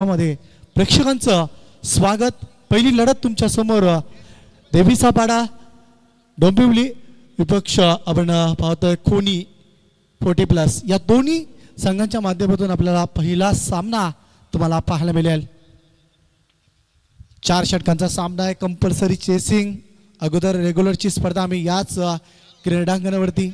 मध्ये प्रेक्षकांचं स्वागत। पहिली लढत तुमच्या समोर देवीचा पाडा डोंबिवली विपक्ष आपण पाहतोय खोनी 40+ या दोन्ही संघांच्या माध्यमातून आपल्याला पहिला सामना तुम्हाला पाहायला मिळेल। 4 षटकांचा सामना आहे। कंपल्सरी चेसिंग अगोदर रेग्युलरची स्पर्धा आम्ही याच क्रीडांगणावरती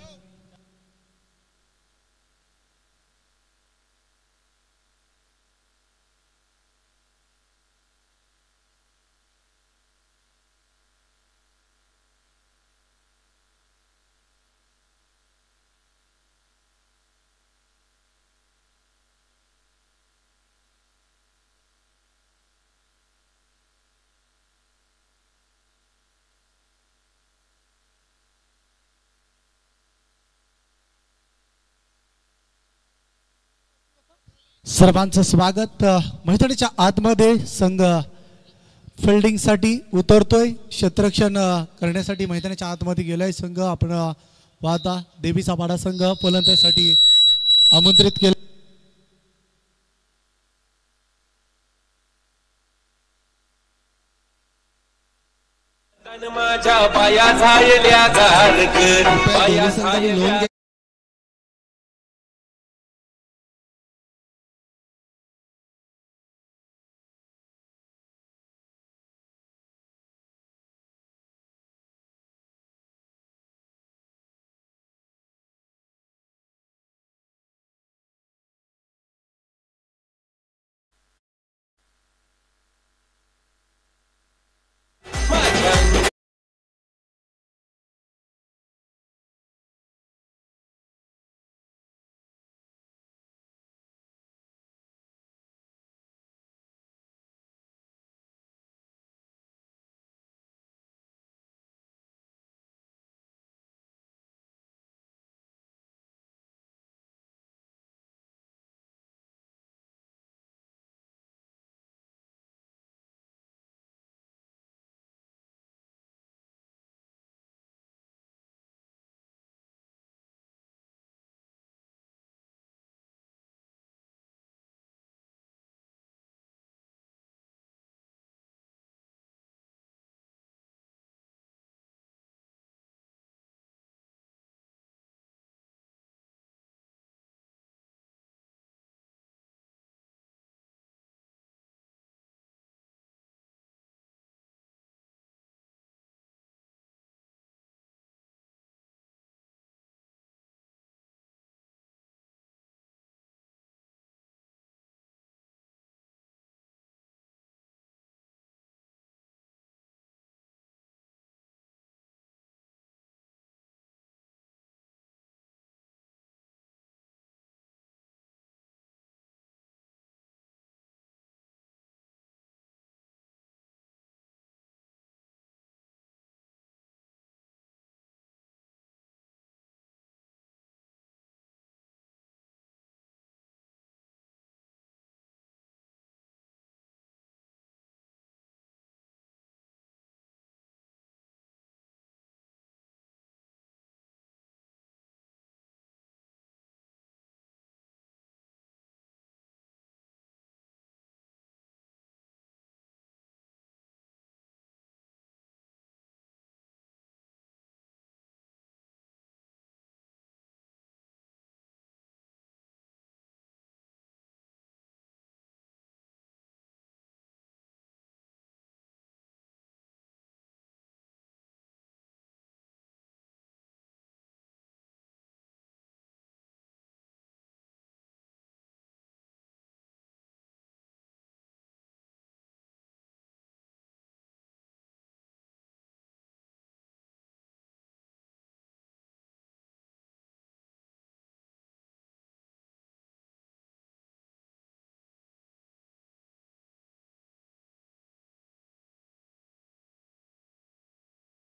सर्वांचं स्वागत। मैदानाच्या आतमध्ये संघ फिल्डिंग साठी उतरतोय, क्षेत्ररक्षण करण्यासाठी मैदानाच्या आतमध्ये गेलाय संघ। आपण पाहता देवीचा पाडा संघ फलंदाजीसाठी आमंत्रित केले। माझ्या पाया झायल्या झाडकर पाया झायल्या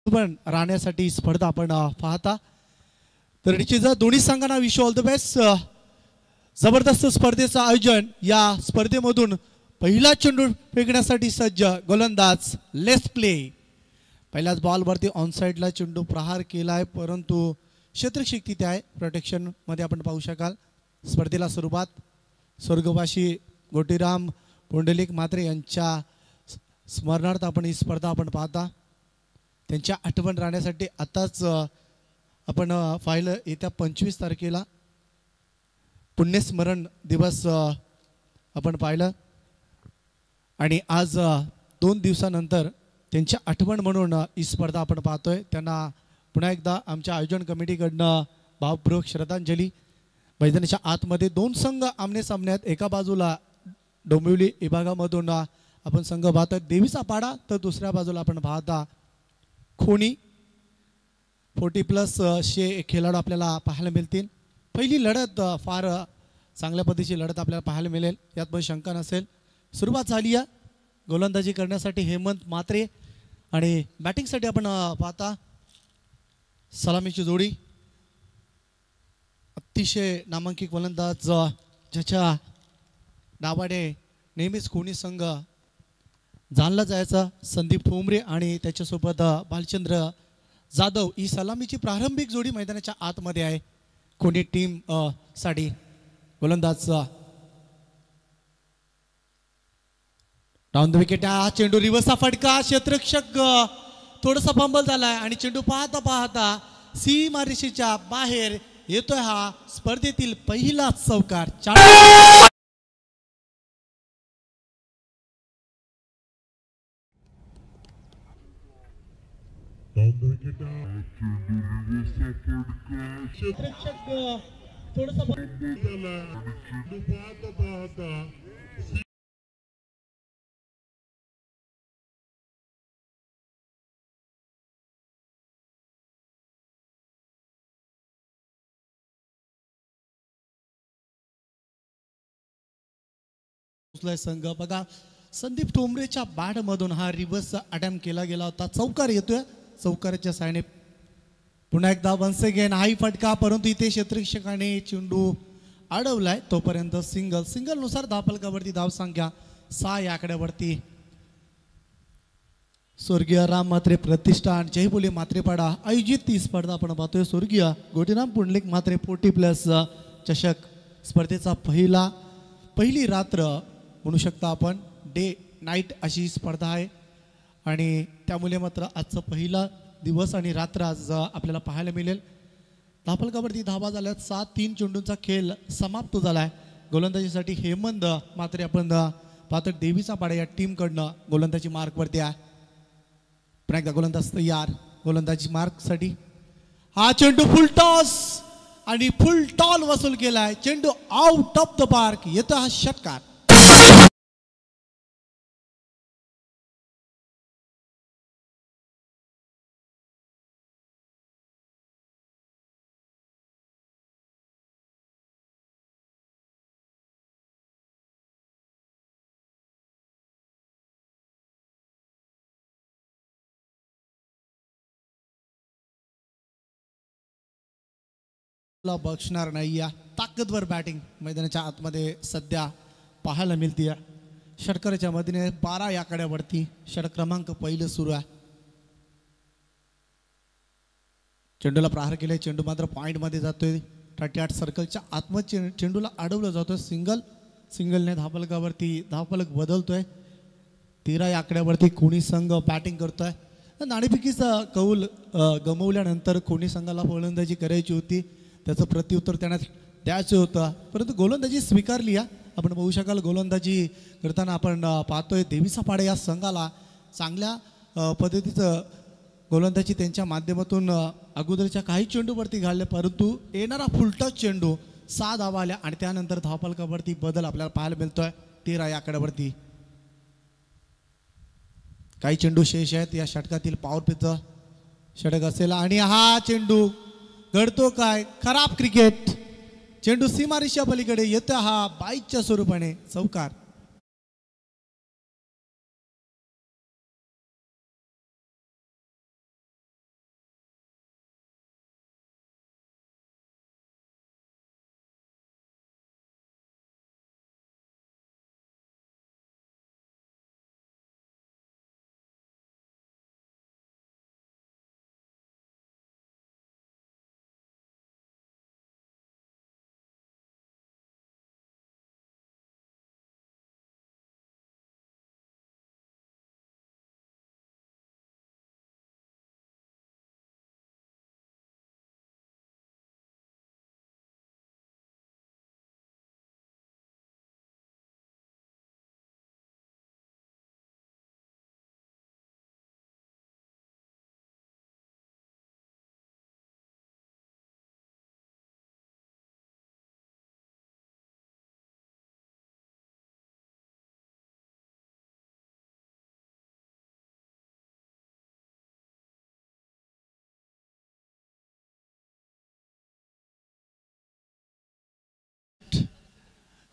पण राहण्यासाठी स्पर्धा आपण पाहता। तर निश्चितच दोन्ही संघांना विश ऑल द बेस्ट। जबरदस्त स्पर्धेचं आयोजन। या स्पर्धेमधून पहिला चेंडू फेकण्यासाठी सज्ज गोलंदाज लेट्स प्ले। पहिल्याच बॉलवरती ऑन साइडला चेंडू प्रहार केलाय, परंतु क्षेत्ररक्षक तिथे आहे प्रोटेक्शन मध्ये आपण पाहू शकाल। स्पर्धेला सुरुवात स्वर्गवासी गोटीराम पुंडलिक म्हात्रे यांच्या स्मरणार्थ आपण ही स्पर्धा आपण पाहता. त्यांच्या आठवण राहण्यासाठी आताच आपण पाहिलं येत्या 25 तारखेला पुण्यस्मरण दिवस आपण पाहिलं आणि आज 2 दिवसानंतर त्यांच्या आठवण म्हणून ही स्पर्धा आपण पाहतोय. त्यांना पुन्हा एकदा आमच्या आयोजन कमिटीकडनं भावपूर्वक श्रद्धांजली. मैदानाच्या आतमध्ये 2 संघ आमने सामन्यात, एका बाजूला डोंबिवली विभागामधून आपण संघ पाहतोय देवीचा पाडा, तर दुसऱ्या बाजूला आपण पाहता खोणी 40+ खेळाडू आपल्याला पाहायला मिळतील. पहिली लढत फार चांगल्या पद्धतीची लढत आपल्याला पाहायला मिळेल, यात पण शंका नसेल. सुरुवात झाली आहे गोलंदाजी करण्यासाठी हेमंत म्हात्रे आणि बॅटिंगसाठी आपण पाहता सलामीची जोडी. अतिशय नामांकित गोलंदाज ज्याच्या नावाने नेहमीच कोणी संघ जाणला जायचा, संदीप ठोंबरे आणि त्याच्यासोबत भालचंद्र जाधव. ही सलामीची प्रारंभिक जोडी मैदानाच्या आतमध्ये आहे कोणी टीम साठी. गोलंदाज डाऊन द विकेट. हा चेंडू रिवर्सचा फटका, क्षेत्ररक्षक थोडासा फंबल झालाय आणि चेंडू पाहता पाहता सीमारेषेच्या बाहेर येतोय. हा स्पर्धेतील पहिलाच चौकार. क्षेत्ररक्षक थोडासा संघ बघा. संदीप ठोंबरेच्या बॅट मधून हा रिव्हर्स अटेम्प्ट केला गेला होता. चौकार येतोय. चौकाराच्या सायने पुन्हा एकदा वन्स अगेन हाही फटका, परंतु इथे क्षेत्ररक्षकाने चेंडू अडवलाय. तोपर्यंत सिंगल नुसार धावफलकावरती धावसंख्या 6 या आकड्यावरती. स्वर्गीय राम म्हात्रे प्रतिष्ठान जयबोली म्हात्रेपाडा आयोजित ही स्पर्धा आपण पाहतोय. स्वर्गीय गोटीराम पुंडलिक म्हात्रे 40+ चषक स्पर्धेचा पहिली रात्र म्हणू शकता आपण, डे नाईट अशी स्पर्धा आहे आणि त्यामुळे मात्र आजचा पहिला दिवस आणि रात्र आज आपल्याला पाहायला मिळेल. धावफलकावरती धावा झाल्यात. 7-3 चेंडूंचा खेळ समाप्त झालाय. गोलंदाजीसाठी हेमंत म्हात्रे आपण पाहतो देवीचा पाडा या टीमकडनं गोलंदाजी मार्कवरती आहे. पुन्हा एकदा गोलंदाज तयार गोलंदाजी मार्कसाठी. हा चेंडू फुल टॉस आणि फुल टॉल वसूल केलाय. चेंडू आउट ऑफ द पार्क. येतो हा षटकार. बक्षणार नाही. या ताकदवर बॅटिंग मैदानाच्या आतमध्ये सध्या पाहायला मिळते. षटकाराच्या मधीने 12 या आकड्यावरती षटक क्रमांक पहिलं सुरू आहे. चेंडूला प्रहार केले. चेंडू मात्र पॉइंट मध्ये जातोय. 38 सर्कलच्या आतमध्ये चेंडूला अडवलं जातोय. सिंगलने धावफलकावरती धावफलक बदलतोय. 13 या आकड्यावरती कोणी संघ बॅटिंग करतोय. नाणेफेकीचा कौल गमवल्यानंतर कोणी संघाला फलंदाजी करायची होती, त्याचं प्रत्युत्तर त्यांना द्यायचं होतं, परंतु गोलंदाजी स्वीकारली. आपण बघू शकाल गोलंदाजी करताना आपण पाहतोय देवीचा पाडा या संघाला चांगल्या पद्धतीचं गोलंदाजी त्यांच्या माध्यमातून अगोदरच्या काही चेंडूवरती घालले, परंतु येणारा फुलटॉस चेंडू 6 धावा आल्या आणि त्यानंतर धावफलकावरती बदल आपल्याला पाहायला मिळतोय 13 या आकड्यावरती. काही चेंडू शेष आहेत. या षटकातील पॉवर प्लेचं षटक असेल आणि हा चेंडू घडतो काय, खराब क्रिकेट. चेंडू सीमारेषा पलीकडे येतो. हा 22च्या स्वरूपाने चौकार.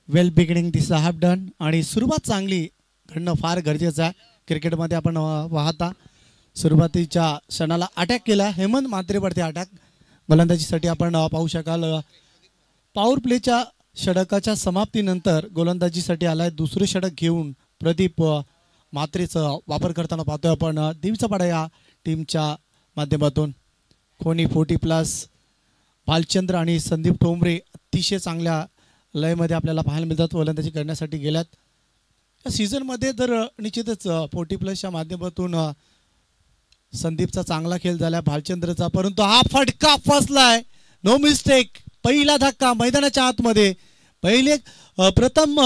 Well beginning this half done आणि सुरुवात चांगली घडणं फार गरजेचं आहे. क्रिकेटमध्ये आपण पाहता सुरुवातीच्या क्षणाला अटॅक केला हेमंत म्हात्रेवरती अटॅक गोलंदाजीसाठी आपण पाहू शकाल. पॉवर प्लेच्या षटकाच्या समाप्तीनंतर गोलंदाजीसाठी आलाय दुसरे षटक घेऊन प्रदीप म्हात्रेचा वापर करताना पाहतोय आपण. देवीचा पाडा या टीमच्या माध्यमातून कोणी 40+ भालचंद्र आणि संदीप ठोंबरे अतिशय चांगल्या लयमध्ये आपल्याला पाहायला मिळतात. गोलंदाजी करण्यासाठी गेल्यात या सीझनमध्ये तर निश्चितच 40+च्या माध्यमातून संदीपचा चांगला खेळ झाला भालचंद्रचा, परंतु हा फटका फसलाय. No mistake. पहिला धक्का मैदानाच्या आतमध्ये पहिले प्रथम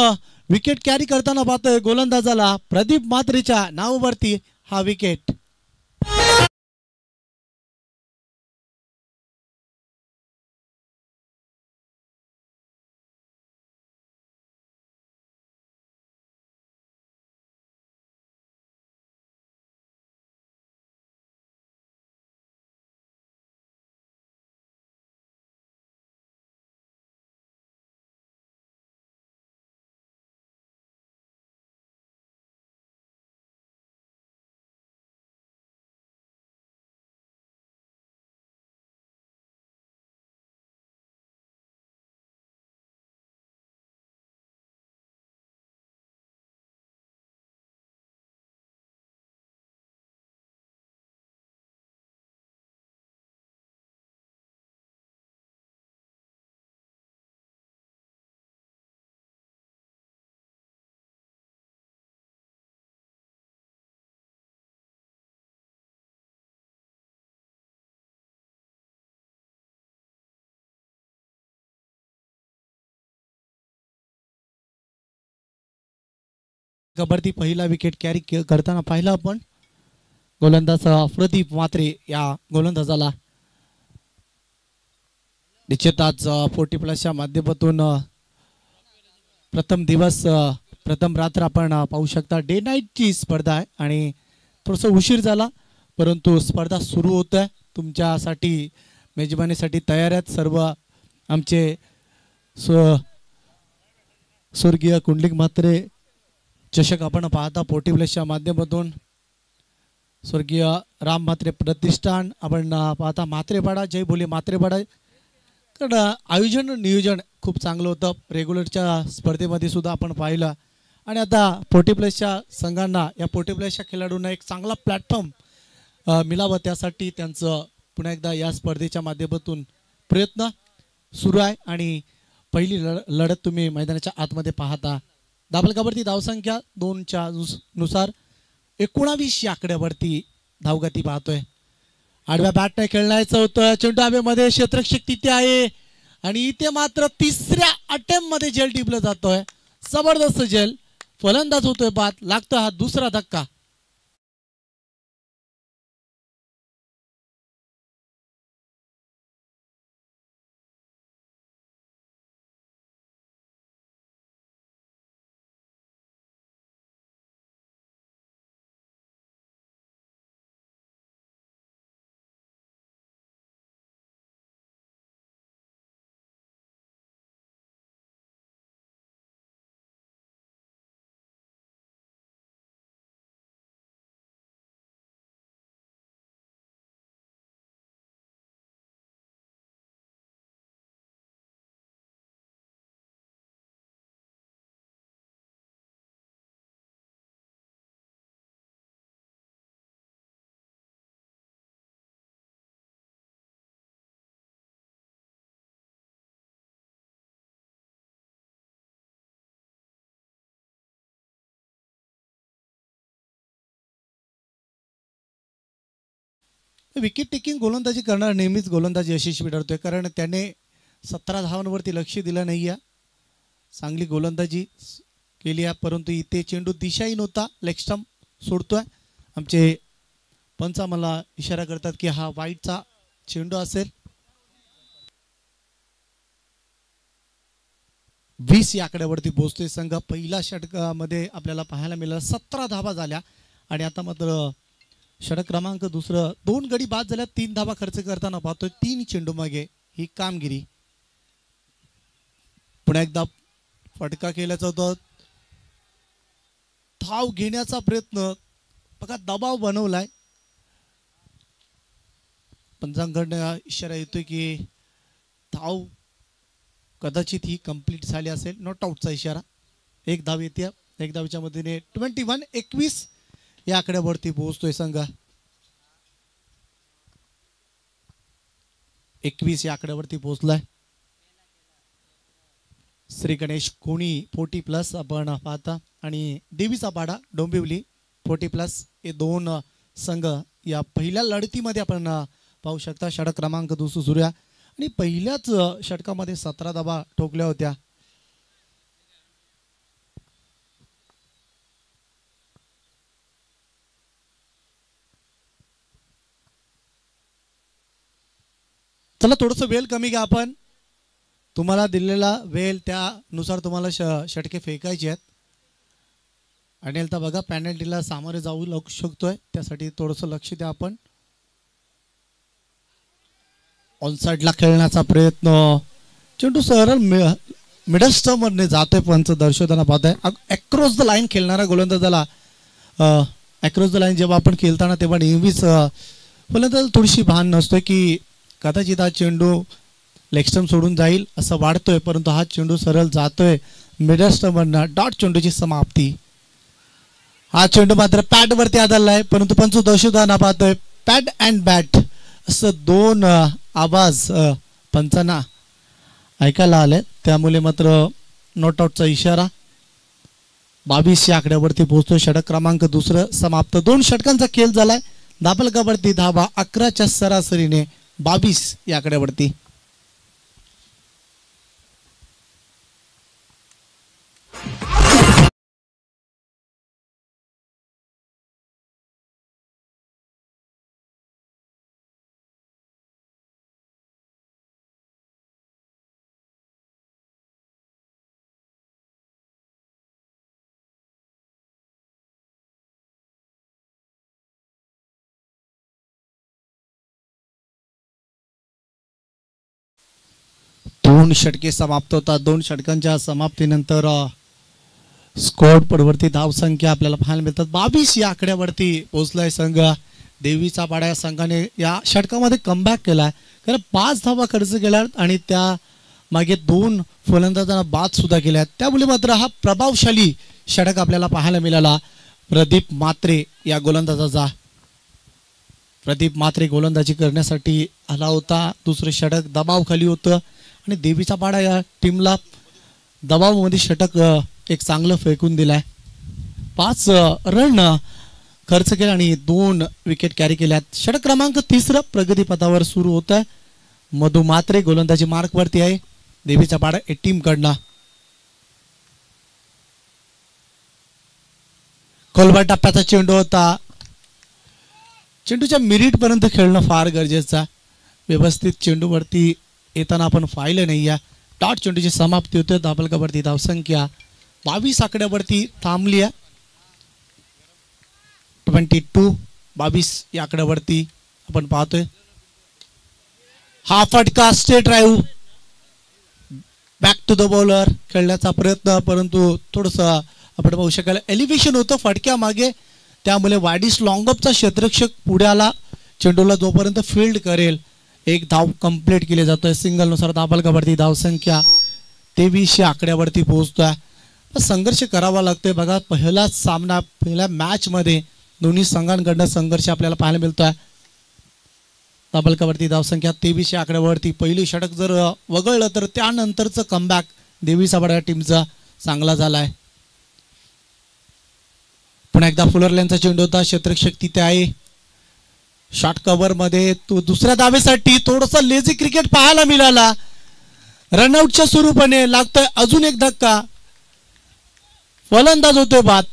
विकेट कॅरी करताना पाहतोय गोलंदाजाला प्रदीप म्हात्रेच्या नावावरती हा विकेट. कबड्डी पहिला विकेट कॅरी करताना पाहिलं आपण गोलंदाज प्रदीप म्हात्रे या गोलंदाजाला निश्चितच 40+च्या माध्यमातून प्रथम दिवस प्रथम रात्र आपण पाहू शकता. डे नाईटची स्पर्धा आहे आणि थोडंसं उशीर झाला परंतु स्पर्धा सुरू होत आहे. तुमच्यासाठी मेजबानीसाठी तयार आहेत सर्व आमचे स्वर्गीय कुंडलिक म्हात्रे चषक आपण पाहता 40+च्या माध्यमातून. स्वर्गीय राम म्हात्रे प्रतिष्ठान आपण पाहता. म्हात्रेपाडा जय बोले म्हात्रेपाडा. कारण आयोजन नियोजन खूप चांगलं होतं. रेग्युलरच्या स्पर्धेमध्ये सुद्धा आपण पाहिलं आणि आता 40+च्या संघांना या 40+च्या खेळाडूंना एक चांगला प्लॅटफॉर्म मिळावं त्यासाठी त्यांचं पुन्हा एकदा या स्पर्धेच्या माध्यमातून प्रयत्न सुरू आहे. आणि पहिली लढत तुम्ही मैदानाच्या आतमध्ये पाहता. दाबलकावरती धावसंख्या 2च्या नुसार 19 या आकड्यावरती धावगती पाहतोय. आडव्या बॅटने खेळण्याचं होतं. चेंडू हवेमध्ये क्षेत्ररक्षक तिथे आहे आणि इथे मात्र तिसऱ्या अटेम्प्ट मध्ये जेल टिपलं जातोय. जबरदस्त जेल. फलंदाज होतोय बाद. लागतोय हा दुसरा धक्का. विकेट टेकिंग गोलंदाजी करणार नेहमीच गोलंदाजी यशस्वी ठरतोय कारण त्याने 17 धावांवरती लक्ष दिलं नाही आहे. चांगली गोलंदाजी केली आहे परंतु इथे चेंडू दिशाहीन होता. लेग स्टंप सोडतोय. आमचे पंच मला इशारा करतात की हा वाईटचा चेंडू असेल. 20 या आकड्यावरती पोहोचतोय संघ. पहिल्या षटकामध्ये आपल्याला पाहायला मिळालं 17 धावा झाल्या आणि आता मात्र षटक क्रमांक दुसरं 2 गडी बाद झाल्या. 3 धावा खर्च करताना पाहतोय 3 चेंडू मागे ही कामगिरी. पुन्हा एकदा फटका केल्याचा होता. धाव घेण्याचा प्रयत्न बघा, दबाव बनवलाय. पंचांकडनं इशारा येतोय की धाव कदाचित ही कंप्लीट झाली असेल. नॉट आउटचा इशारा. एक धाव येते. एक धावीच्या मदतीने 21 या आकड्यावरती पोहोचतोय संघ. 21 या आकड्यावरती पोहोचलाय. श्री गणेश कोणी 40+ आपण पाहता आणि देवीचा पाडा डोंबिवली 40+ हे दोन संघ या पहिल्या लढतीमध्ये आपण पाहू शकता. षटक क्रमांक 2 सुरू आहे आणि पहिल्याच षटकामध्ये 17 धावा ठोकल्या होत्या. चला थोडंसं वेळ कमी घ्या. आपण तुम्हाला दिलेला वेळ त्यानुसार तुम्हाला षटके फेकायचे आहेत. अनिल तर बघा पॅनल्टीला सामोरे जाऊ लागू शकतोय, त्यासाठी थोडंसं लक्ष द्या. आपण ऑनसाइडला खेळण्याचा प्रयत्न. चेंडू सरळ मिडल स्टंप मध्ये जातोय. पंच दर्शवताना पाहतोय अक्रॉस द लाईन खेळणारा गोलंदाजाला अक्रॉस द लाईन जेव्हा आपण खेळताना तेव्हा नेहमीच गोलंदाजाला थोडीशी भान नसतोय की कदाचित हा चेंडू लेग स्टंप सोडून जाईल असं वाटतोय, परंतु हा चेंडू सरळ जातोय मिडल स्टंप मधनं. डॉट चेंडूची समाप्ती. हा चेंडू मात्र पॅड वरती आदळलाय, परंतु पंच दर्शवताना पाहतोय पॅड अँड बॅट असं दोन आवाज पंचांना ऐकायला आले. त्यामुळे मात्र नॉट आउटचा इशारा. 22 या आकड्यावरती पोहोचतो. षटक क्रमांक 2 समाप्त. 2 षटकांचा खेळ झालाय. दाबलकावरती धावा 11च्या सरासरीने 22 या आकड्यावरती. दोन षटके समाप्त होतात. 2 षटकांच्या समाप्तीनंतर स्कोर परवर्ती धावसंख्या आपल्याला पाहायला मिळतात. 22 या आकड्यावरती पोहोचलाय संघ. देवीचा पाडा या संघाने या षटकामध्ये कमबॅक केलाय. कारण 5 धावा खर्च केल्या आणि त्या मागे 2 फलंदाजांना बाद सुद्धा केल्या. त्यामुळे मात्र हा प्रभावशाली षटक आपल्याला पाहायला मिळाला. प्रदीप म्हात्रे या गोलंदाजाचा. प्रदीप म्हात्रे गोलंदाजी करण्यासाठी आला होता. दुसरं षटक दबावाखाली होतं आणि देवीचा पाडा या टीमला दबावामध्ये षटक एक चांगलं फेकून दिलाय. 5 रन खर्च केला आणि 2 विकेट कॅरी केल्यात. षटक क्रमांक 3 प्रगतीपथावर सुरू होत आहे. मधु म्हात्रे गोलंदाजी मार्क वरती आहे देवीचा पाडा या टीम कडनं. खोलवर टप्प्याचा चेंडू होता. चेंडूच्या मिरिट पर्यंत खेळणं फार गरजेचं. व्यवस्थित चेंडूवरती येताना आपण पाहिलं नाही. या डॉट चेंडूची समाप्ती होते. धाबलकावरती धावसंख्या 22 आकड्यावरती थांबली आहे. 22 या आकड्यावरती आपण पाहतोय. हा फटका straight drive back to the bowler खेळण्याचा प्रयत्न, परंतु थोडस आपण पाहू शकाल एलिव्हेशन होतं फटक्या मागे. त्यामुळे वाडीस लॉंगअपचा क्षेत्ररक्षक पुढे आला. चेंडूला जोपर्यंत फील्ड करेल एक धाव कंप्लीट केली जातोय. सिंगल नुसार दाबलकावरती धावसंख्या 23 या आकड्यावरती पोहोचतोय. संघर्ष करावा लागतोय. बघा पहिला सामना पहिल्या मॅच मध्ये दोन्ही संघांकडनं संघर्ष आपल्याला पाहायला मिळतोय. दाबलकावरती धावसंख्या 23 या आकड्यावरती. पहिली षटक जर वगळलं तर त्यानंतरचं कमबॅक देवीचा पाडा टीमचा चांगला झालाय. पुन्हा एकदा फुलर लेनचा चेंडू होता. क्षेत्ररक्षक तिथे आहे. शॉर्ट कव्हर मध्ये तो दुसऱ्या धावेसाठी थोडंसं लेझी क्रिकेट पाहायला मिळाला. रनआउटच्या स्वरूपाने लागतोय अजून एक धक्का. फलंदाज होतोय बाद.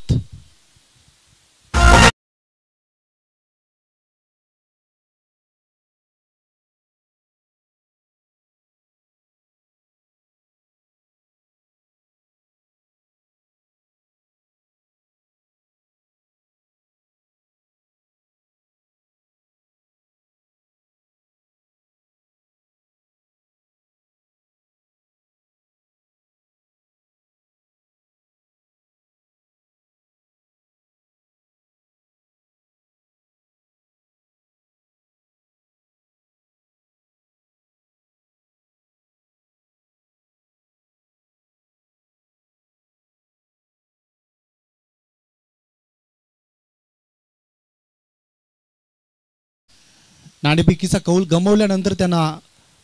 नाणेफेकीचा कौल गमावल्यानंतर त्यांना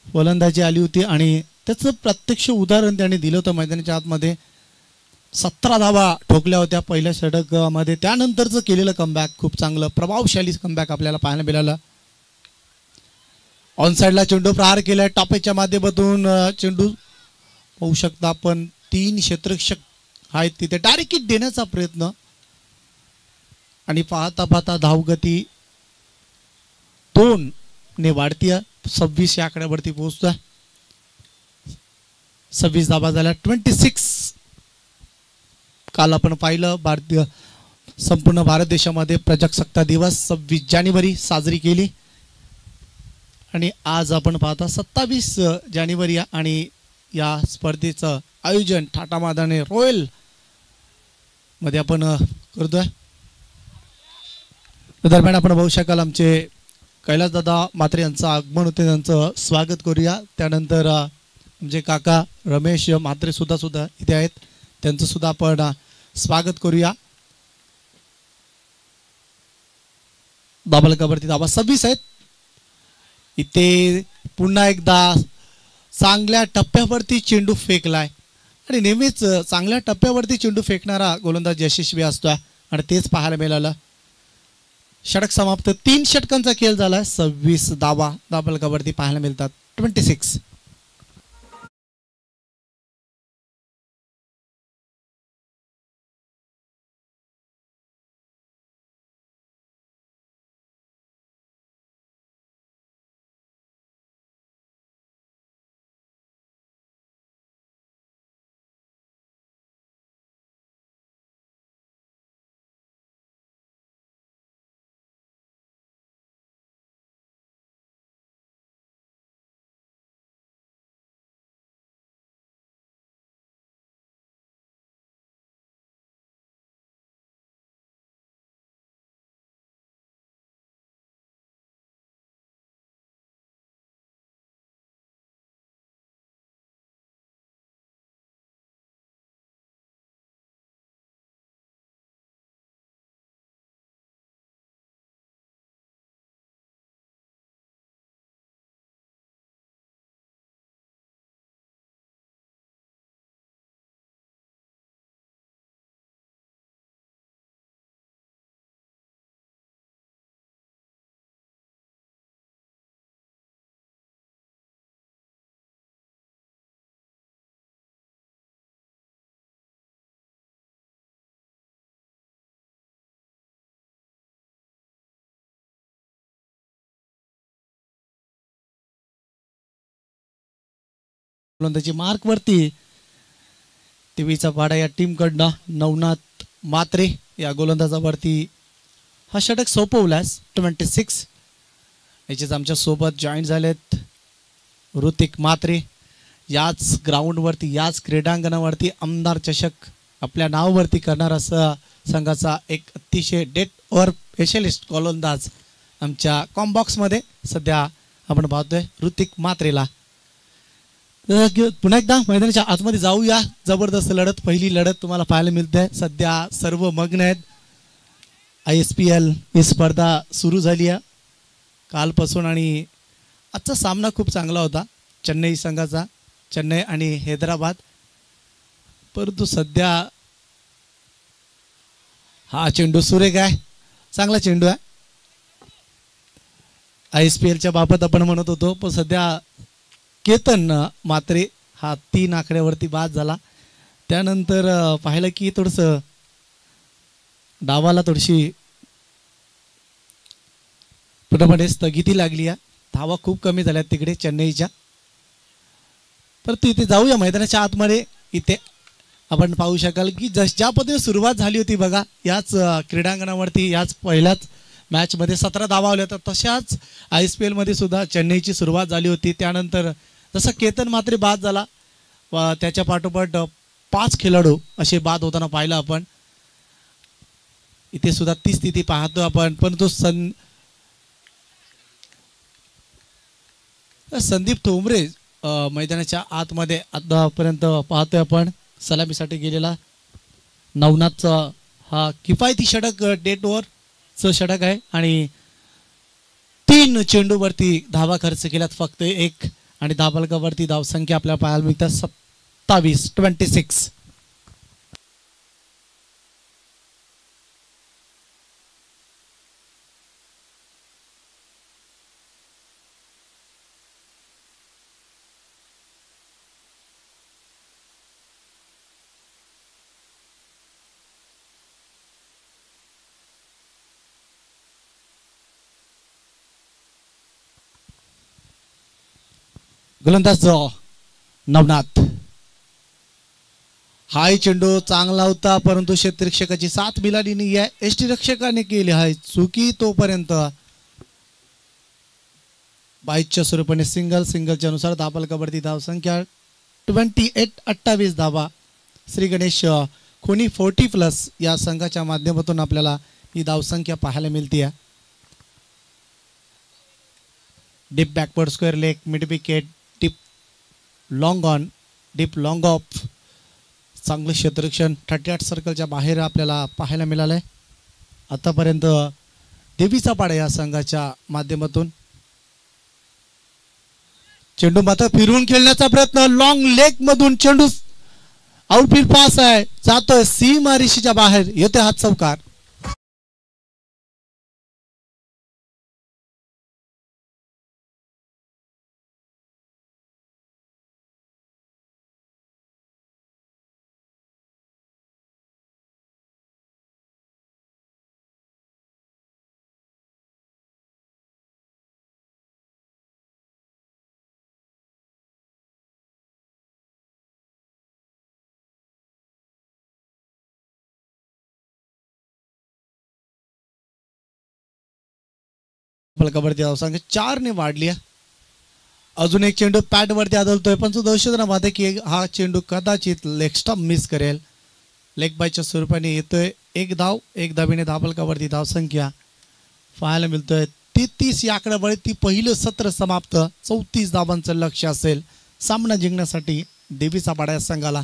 फलंदाजी आली होती आणि त्याचं प्रत्यक्ष उदाहरण त्यांनी दिलं होतं मैदानाच्या आतमध्ये. 17 धावा ठोकल्या होत्या पहिल्या षटकामध्ये. त्यानंतरचं केलेलं कमबॅक खूप चांगलं प्रभावशाली कमबॅक आपल्याला पाहायला मिळालं. ऑन साईडला चेंडू प्रहार केलाय टॉपेच्या माध्यमातून. चेंडू पाहू शकता आपण 3 क्षेत्ररक्षक आहेत तिथे डायरेक्ट हिट देण्याचा प्रयत्न आणि पाहता पाहता धावगती 2 ने वाढतीय. 26 या आकड्यावरती पोहोचतोय. 26 धावा झाल्या. 26 काल आपण पाहिलं भारतीय संपूर्ण भारत देशामध्ये प्रजासत्ताक दिवस 26 जानेवारी साजरी केली आणि आज आपण पाहता 27 जानेवारी आणि या स्पर्धेचं आयोजन टाटा मैदाने रॉयल मध्ये आपण करतोय. दरम्यान आपण बघू शकाल आमचे कैलासदादा म्हात्रे यांचं आगमन होते. त्यांचं स्वागत करूया. त्यानंतर आमचे काका रमेश म्हात्रे सुद्धा इथे आहेत. त्यांचं सुद्धा आपण स्वागत करूया. दाबालकावरती धावा 26 आहेत. इथे पुन्हा एकदा चांगल्या टप्प्यावरती चेंडू फेकलाय आणि नेहमीच चांगल्या टप्प्यावरती चेंडू फेकणारा गोलंदाज यशस्वी असतोय आणि तेच पाहायला मिळालं. षटक समाप्त. 3 षटकांचा खेळ झालाय. 26 धावा दाबालकावरती पाहायला मिळतात. 26. गोलंदाजी मार्क वरती टीव्हीचा पाडा या टीम कडनं नवनाथ म्हात्रे या गोलंदाजावरती हा षटक सोपवलास. 26 याचेच आमच्या सोबत जॉईन झालेत ऋतिक म्हात्रे. याच ग्राउंडवरती याच क्रीडांगणावरती आमदार चषक आपल्या नावावरती करणार असा संघाचा एक अतिशय डेट ओव्हर स्पेशलिस्ट गोलंदाज आमच्या कॉम्बॉक्समध्ये सध्या आपण पाहतोय ऋतिक म्हात्रेला. पुन्हा एकदा मैदानाच्या आतमध्ये जाऊया. जबरदस्त लढत पहिली लढत तुम्हाला पाहायला मिळते. सध्या सर्व मग्न आहेत. ISPL ही स्पर्धा सुरू झाली आहे कालपासून आणि आजचा सामना खूप चांगला होता चेन्नई संघाचा. चेन्नई आणि हैदराबाद. परंतु सध्या हा चेंडू सुरेख आहे. चांगला चेंडू आहे. ISPLच्या बाबत आपण म्हणत होतो पण सध्या केतन म्हात्रे हा 3 आकड्यावरती बाद झाला. त्यानंतर पाहिलं की थोडंसं डावाला थोडीशी पूर्णपणे स्थगिती लागली आहे. धावा खूप कमी झाल्या तिकडे चेन्नईच्या. परंतु इथे जाऊया मैदानाच्या आतमध्ये. इथे आपण पाहू शकाल की ज्या पद्धतीने सुरुवात झाली होती बघा याच क्रीडांगणावरती याच पहिल्याच मॅचमध्ये 17 धावा आल्या होत्या. तशाच ISPL मध्ये सुद्धा चेन्नईची सुरुवात झाली होती. त्यानंतर जसं केतन म्हात्रे बाद झाला व त्याच्या पाठोपाठ 5 खेळाडू असे बाद होताना पाहिलं आपण. इथे सुद्धा ती स्थिती पाहतो आपण. परंतु संदीप ठोंबरे मैदानाच्या आतमध्ये आतापर्यंत पाहतोय आपण. सलामीसाठी गेलेला नवनाथचा हा किफायती षटक डेट ओव्हरचं षटक आहे आणि 3 3 चेंडूवरती धावा खर्च केल्यात फक्त 1 आणि धावफलकावरती धावसंख्या आपल्याला पाहायला मिळतात 26. गोलंदाज नवनाथ. हाय चेंडू चांगला होता परंतु क्षेत्ररक्षकाची साथ मिळाली नाही आहे. एसटी रक्षकाने केली आहे चुकी. तोपर्यंत बाईच्या स्वरूपाने सिंगलच्या अनुसार धावफलकावरती धावसंख्या 28 धावा. श्री गणेश खोनी 40+ या संघाच्या माध्यमातून आपल्याला ही धावसंख्या पाहायला मिळते. Deep backward square leg mid wicket deep long on deep long of. चांगलं क्षेत्ररक्षण 38 सर्कलच्या बाहेर आपल्याला पाहायला मिळालंय आतापर्यंत देवीचा पाडा या संघाच्या माध्यमातून. चेंडू मात्र फिरवून खेळण्याचा प्रयत्न. लॉंग लेग मधून चेंडू आउटफील्ड पास आहे जातोय सीमारेषेच्या बाहेर येते हात चौकार. फलकावरती धावसंख्या 4 ने वाढली. अजून एक चेंडू पॅड वरती आदळतोय पण तो दहशतमध्ये की हा चेंडू कदाचित लेग स्टंप मिस करेल. लेग बायच्या स्वरूपाने येतोय 1 धाव. 1 धावेने धावफलकावरती धावसंख्या पाहायला मिळतोय 33. या आकड्यावरती पहिलं सत्र समाप्त. 34 धावांचं लक्ष असेल सामना जिंकण्यासाठी देवीचा पाडा या संघाला.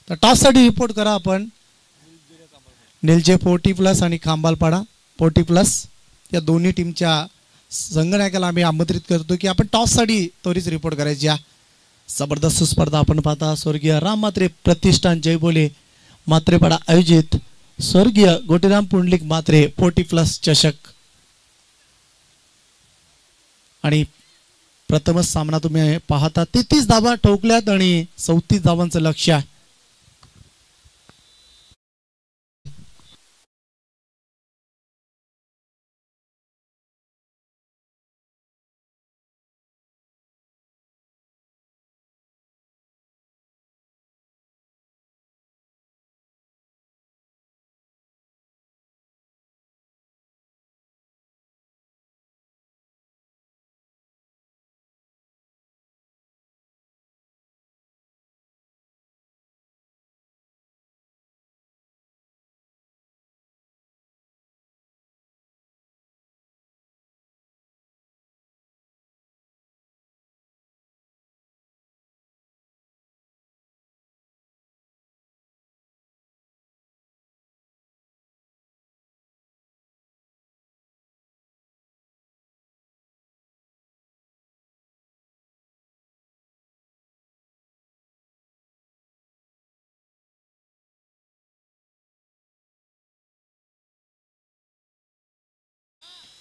तर टॉससाठी रिपोर्ट करा आपण. निलजे 40+ आणि खांबालपाडा 40+ या दोन्ही टीमच्या संघनायकाला आम्ही आमंत्रित करतो की आपण टॉससाठी त्वरित रिपोर्ट करायची. जबरदस्त स्पर्धा आपण पाहता. स्वर्गीय राम म्हात्रे प्रतिष्ठान जयबोले म्हात्रेपाडा आयोजित स्वर्गीय गोटीराम पुंडलिक म्हात्रे 40+ चषक. आणि प्रथमच सामना तुम्ही पाहता 33 धावा ठोकल्यात आणि 34 धावांचं लक्ष आहे.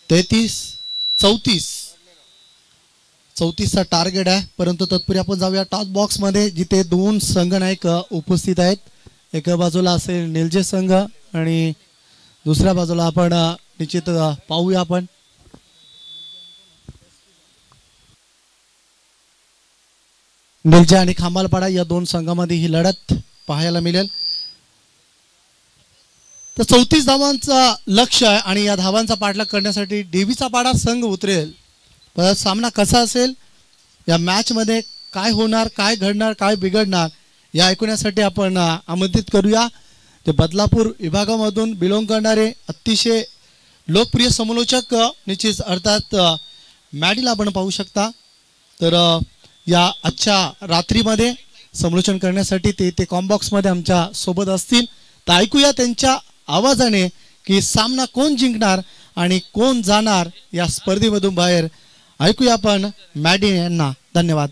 तेहतीस 34चा टार्गेट आहे. परंतु तत्पूर्वी आपण जाऊया टॉस बॉक्स मध्ये जिथे 2 संघनायक उपस्थित आहेत. एका बाजूला असेल निलजे संघ आणि दुसऱ्या बाजूला आपण निश्चित पाहूया आपण. निलजे आणि खांबालपाडा या 2 संघांमध्ये ही लढत पाहायला मिळेल. तर 34 धावांचा लक्ष आहे आणि या धावांचा पाठलाग करण्यासाठी देवीचा पाडा संघ उतरेल. पण सामना कसा असेल या मॅच मध्ये काय होणार काय घडणार काय बिघडणार या ऐकण्यासाठी आपण आमंत्रित करूया ते बदलापूर विभागामधून बिलोंग करणारे अतिशय लोकप्रिय समालोचक निश्चित अर्थात मॅडीला आपण पाहू शकता. तर या आजच्या रात्रीमध्ये समालोचन करण्यासाठी ते कॉम्बॉक्स मध्ये आमच्या सोबत असतील. तर ऐकूया त्यांच्या आवाजाने की सामना कोण जिंकणार आणि कोण जाणार या स्पर्धेमधून बाहेर ऐकूया आपण मॅडी यांना. धन्यवाद.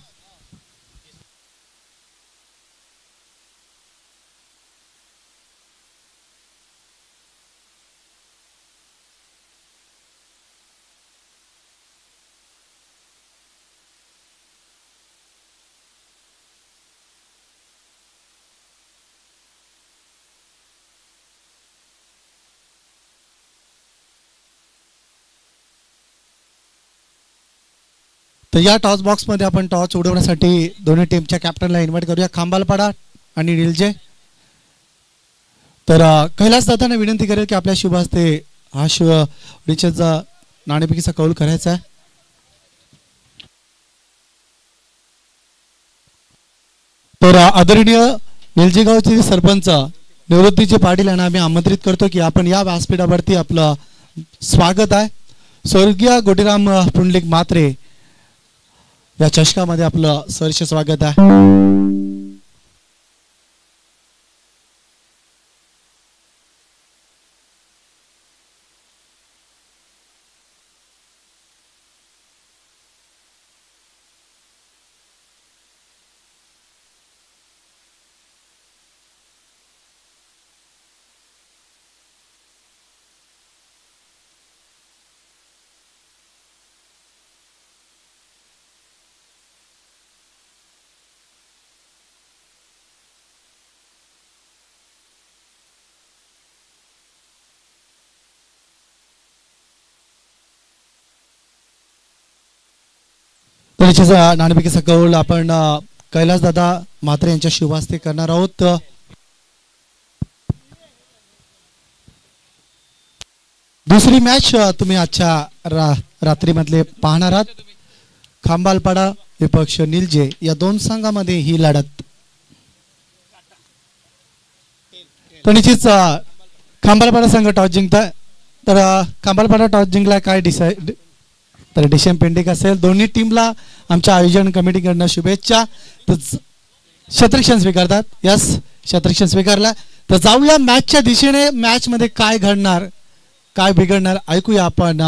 तर या टॉस बॉक्समध्ये आपण टॉस उडवण्यासाठी दोन्ही टीमच्या कॅप्टनला इन्व्हाइट करूया, खांबालपाडा आणि निलजे. तर कैलास दादांना विनंती करेल की आपल्या शुभ हस्ते हा रिचार्जचा नाणेफेकीचा कौल करायचा आहे. तर आदरणीय निलजेगावचे सरपंच निवृत्तीचे पाटील यांना आम्ही आमंत्रित करतो की आपण या व्यासपीठावरती आपलं स्वागत आहे. स्वर्गीय गोटीराम पुंडलिक म्हात्रे या चषकामध्ये आपलं सहर्ष स्वागत आहे. तर नाणेफेकीचा कौल आपण कैलास दादा म्हात्रे यांच्या शुभ हस्ते करणार आहोत. दुसरी मॅच तुम्ही आजच्या रात्रीमधले पाहणार आहात. खांबालपाडा विपक्ष निलजे या दोन संघामध्ये ही लढत. तर निश्चित खांबालपाडा संघ टॉस जिंकताय. तर खांबालपाडा टॉस जिंकला काय डिसाईड तर डिसिजन पेंडिंग असेल. दोन्ही टीमला आमच्या आयोजन कमिटीकडनं शुभेच्छा. तर शतरक्षण स्वीकारतात. यस, शतरक्षण स्वीकारला. तर जाऊया मॅचच्या दिशेने. मॅच मध्ये काय घडणार काय बिघडणार ऐकूया आपण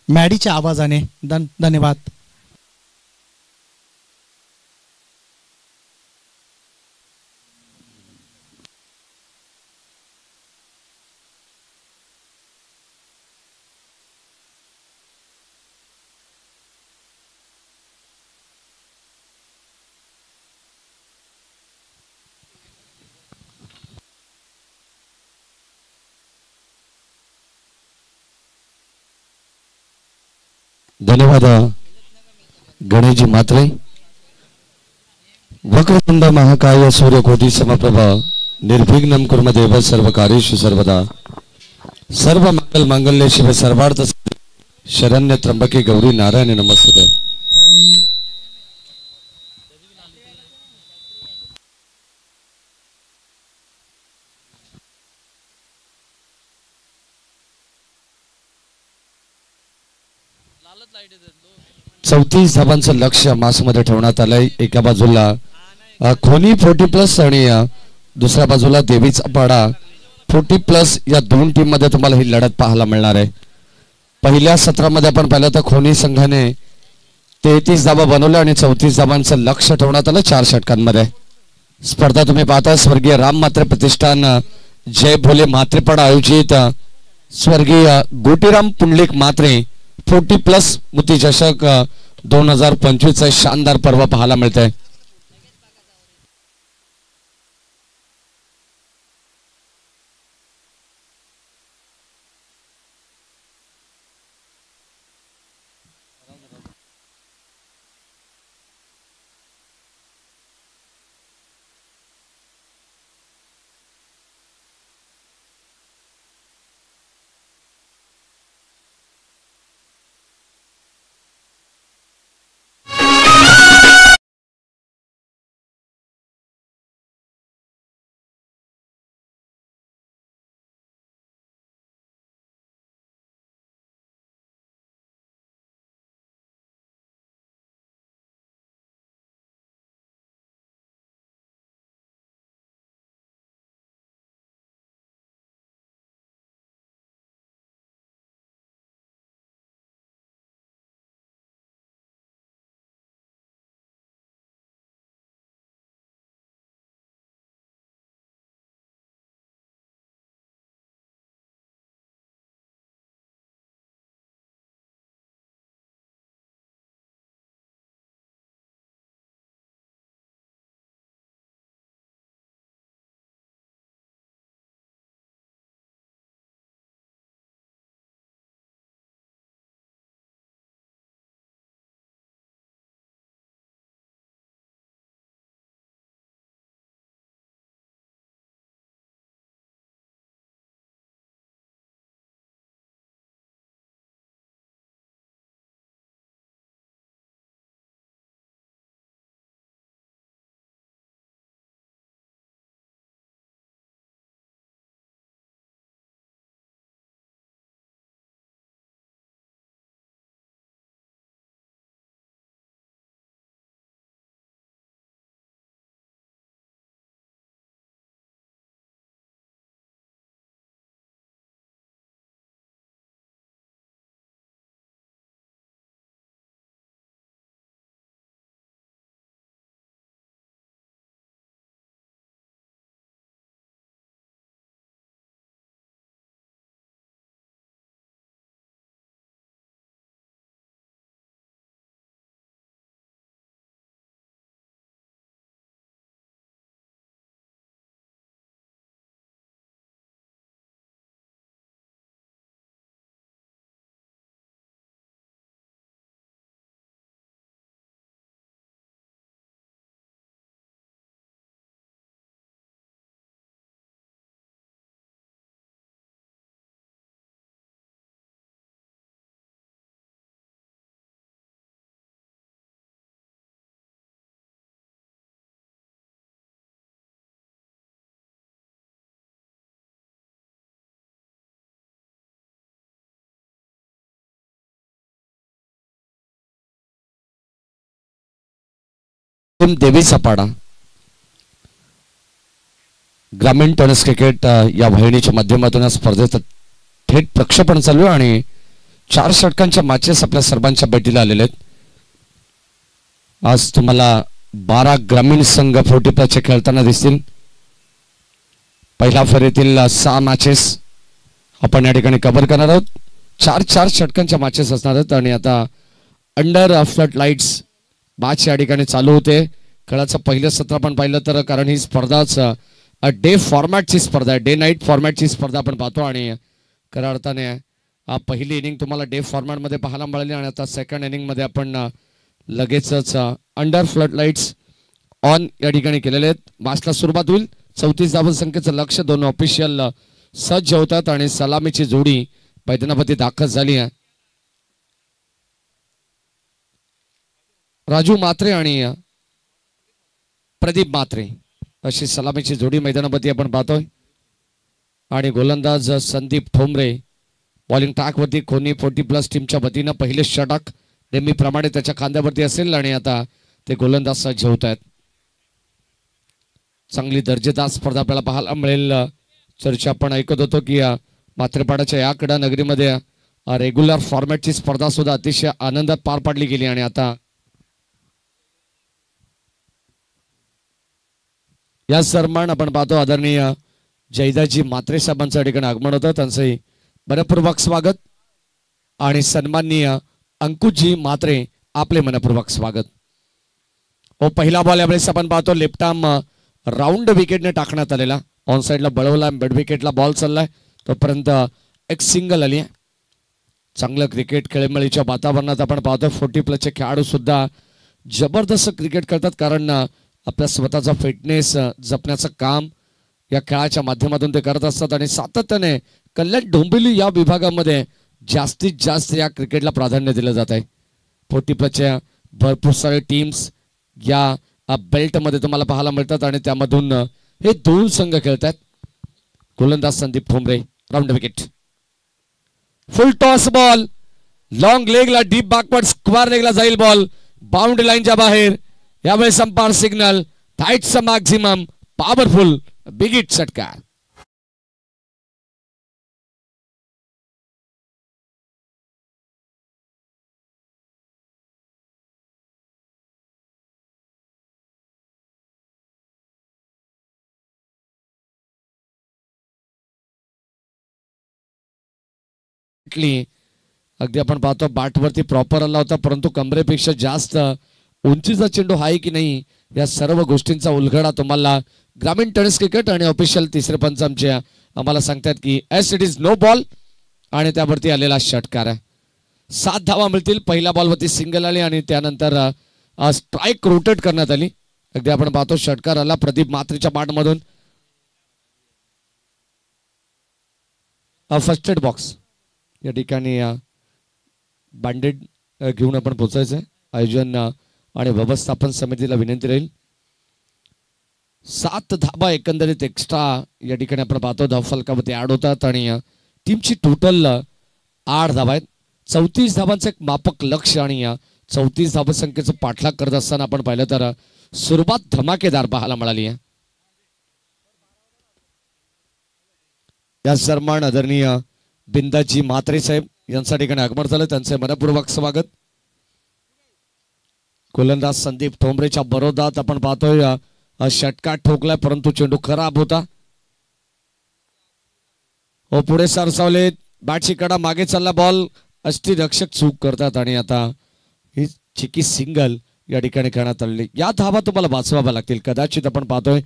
मॅडीच्या आवाजाने. धन्यवाद. धन्यवाद गणेशजी म्हात्रे. वक्रतुंड महाकाय सूर्यकोटि समप्रभ निर्विघ्नं कुर्म देव सर्वकार्येषु सर्वदा. सर्व मंगल मांगल्ये शिवे सर्वार्थ शरण्य त्र्यंबके गौरी नारायण नमस्ते. चौतीस धावांचं लक्ष मासमध्ये ठेवण्यात आलंय. एका बाजूला खोनी 40+ आणि दुसऱ्या बाजूला देवीचा पाडा 40+. या दोन टीम मध्ये तुम्हाला ही लढत पाहायला मिळणार आहे. पहिल्या सत्रामध्ये आपण पाहिलं तर खोनी संघाने 33 धावा बनवल्या आणि 34 धावांचं लक्ष ठेवण्यात आलं 4 षटकांमध्ये. स्पर्धा तुम्ही पाहता स्वर्गीय राम म्हात्रे प्रतिष्ठान जय भोले म्हात्रेपाडा आयोजित स्वर्गीय गोटीराम पुंडलिक म्हात्रे 40+ मुती चषक 2025 शानदार पर्व पाहायला मिळतंय. टीम देवीचा पाडा ग्रामीण टेनिस क्रिकेट या वाहिनीच्या माध्यमातून या स्पर्धेचं थेट प्रक्षेपण चालू आहे आणि 4 षटकांच्या मॅचेस आपल्या सर्वांच्या भेटीला आलेले आहेत. आज तुम्हाला 12 ग्रामीण संघ 40+ खेळताना दिसतील. पहिल्या फेरीतील 6 मॅचेस आपण या ठिकाणी कव्हर करणार आहोत. 4 षटकांच्या मॅचेस असणार आहेत आणि आता अंडर फ्लड लाईट्स मॅच या ठिकाणी चालू होते. खेळाचं पहिलं सत्र आपण पाहिलं तर कारण ही स्पर्धाच डे फॉर्मॅटची स्पर्धा आहे, डे नाईट फॉर्मॅटची स्पर्धा आपण पाहतो आणि खऱ्या अर्थाने पहिली इनिंग तुम्हाला डे फॉर्मॅटमध्ये पाहायला मिळाली आणि आता सेकंड इनिंगमध्ये आपण लगेचच अंडर फ्लड लाईट्स ऑन या ठिकाणी केलेले आहेत. मॅचला सुरुवात होईल. 34 धावसंख्येचं लक्ष, 2 ऑफिशियल सज्ज होतात आणि सलामीची जोडी मैदानामध्ये दाखल झाली आहे. राजू मात्रे आणि प्रदीप मात्रे अशी सलामीची जोडी मैदानामध्ये आपण पाहतोय आणि गोलंदाज संदीप ठोंबरे बॉलिंग ट्रॅकवरती खोनी 40+ टीमच्या वतीनं पहिले षटक नेहमीप्रमाणे त्याच्या खांद्यावरती असेल आणि आता ते गोलंदाज सज्ज होत आहेत. चांगली दर्जेदार स्पर्धा आपल्याला पाहायला मिळेल. चर्चा आपण ऐकत होतो की मात्रेपाडाच्या या क्रीडा नगरीमध्ये रेग्युलर फॉर्मॅटची स्पर्धा सुद्धा अतिशय आनंदात पार पाडली गेली आणि आता या सन्मान आपण पाहतो आदरणीय जयदाजी मात्रे साहेबांच्या ठिकाणी आगमन होतं. त्यांचंही मनपूर्वक स्वागत आणि सन्माननीय अंकुशजी मात्रे आपले मनपूर्वक स्वागत. हो, पहिला बॉल यावेळेस आपण पाहतो लेफ्ट आर्म राऊंड विकेटने टाकण्यात आलेला. ऑन साईडला बळवला, बेड विकेटला बॉल चाललाय तोपर्यंत एक सिंगल आली आहे. चांगलं क्रिकेट खेळमेळीच्या वातावरणात आपण पाहतो 40+ खेळाडू सुद्धा जबरदस्त क्रिकेट खेळतात कारण आपल्या स्वतःचा फिटनेस जपण्याचं काम या खेळाच्या माध्यमातून ते करत असतात आणि सातत्याने कल्याण डोंबिवली या विभागामध्ये जास्तीत जास्त या क्रिकेटला प्राधान्य दिलं जात आहे. 40+ भरपूर सारे टीम्स या बेल्टमध्ये तुम्हाला पाहायला मिळतात आणि त्यामधून हे 2 संघ खेळतात. गोलंदाज Sandeep Thombare, round wicket, full toss ball, long लेगला, डीप बॅकवर्ड स्क्वेअर लेगला जाईल बॉल, बाउंड्री लाईनच्या बाहेर. यावेळेस अंपायर सिग्नल, टाइट्स मॅक्झिमम, पॉवरफुल बिग हिट षटकार. अगदी आपण पाहतो बॅटवरती प्रॉपर आला होता परंतु कमरेपेक्षा जास्त उंचीचा चेंडू आहे की नाही या सर्व गोष्टींचा उलगडा तुम्हाला ग्रामीण टेनिस क्रिकेट आणि ऑफिशियल तिसरे पंच आमचे आम्हाला सांगतात की as it is no ball आणि त्यावरती आलेला षटकार आहे. 7 धावा मिळतील. पहिल्या बॉलवरती सिंगल आली आणि त्यानंतर स्ट्राईक रोटेट करण्यात आली. अगदी आपण पाहतो षटकार आला प्रदीप मात्रेच्या बॅटमधून. फर्स्ट एड बॉक्स या ठिकाणी बँडेड घेऊन आपण पोचायचंय. आयोजन आणि व्यवस्थापन समितीला विनंती राहील. 7 धाबा एकंदरीत एक्स्ट्रा या ठिकाणी आपण पाहतो धावफलकामध्ये ऍड होतात आणि टीमची टोटल 8 धाबा आहेत. 34 धाबांचं एक मापक लक्ष आणि 34 धावसंख्येचं पाठलाग करत असताना आपण पाहिलं तर सुरुवात धमाकेदार पाहायला मिळाली आहे. या सन्मान आदरणीय बिंदाजी मात्रे साहेब यांच्या ठिकाणी आगमन झालं. त्यांचे मनपूर्वक स्वागत. गोलंदाज संदीप ठोंबरेच्या बरोदात आपण पाहतोय षटकार ठोकलाय परंतु चेंडू खराब होता. हो, पुढे सरसावले, बॅटची कडा मागे चालला बॉल, अष्टरक्षक चूक करतात आणि आता ही चिकी सिंगल या ठिकाणी खेळण्यात आलेली. या धावा तुम्हाला वाचवाव्या लागतील. कदाचित आपण पाहतोय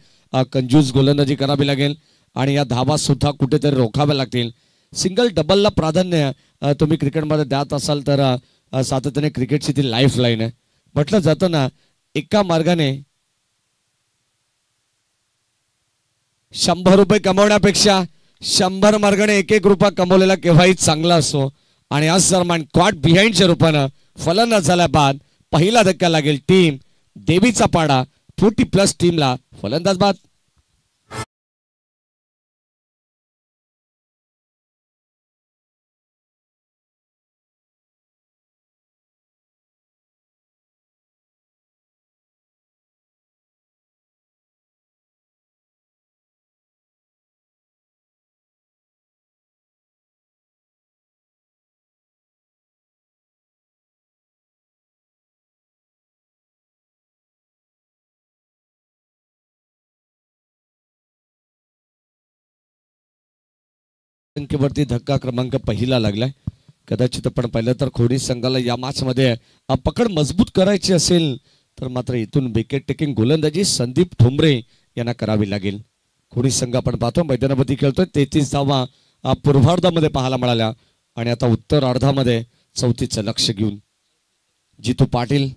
कंजूस गोलंदाजी करावी लागेल आणि या धावा सुद्धा कुठेतरी रोखाव्या लागतील. सिंगल डबलला प्राधान्य तुम्ही क्रिकेटमध्ये द्यात असाल तर सातत्याने क्रिकेटची ती लाईफ लाईन आहे. म्हटलं जातं ना, एका मार्गाने 100 रुपये कमवण्यापेक्षा 100 मार्गाने 1-1 रुपया कमवलेला केव्हाही चांगला असतो आणि आज सन्मान क्वाट बिहाइंडच्या रूपानं फलंदाज झाल्या बाद पहिला धक्का लागेल टीम देवीचा पाडा 40+ टीमला फलंदाज बाद. संख्येवरती धक्का क्रमांक पहिला लागलाय. कदाचित आपण पाहिलं तर खोडी संघाला या मॅच मध्ये पकड मजबूत करायची असेल तर मात्र इथून विकेट टेकिंग गोलंदाजी संदीप ठोंबरे यांना करावी लागेल. खोडी संघ आपण पाहतो मैदानावरती खेळतोय. 33 धावा पूर्वार्धामध्ये पाहायला मिळाल्या आणि आता उत्तरार्धामध्ये 34चं लक्ष घेऊन जितू पाटील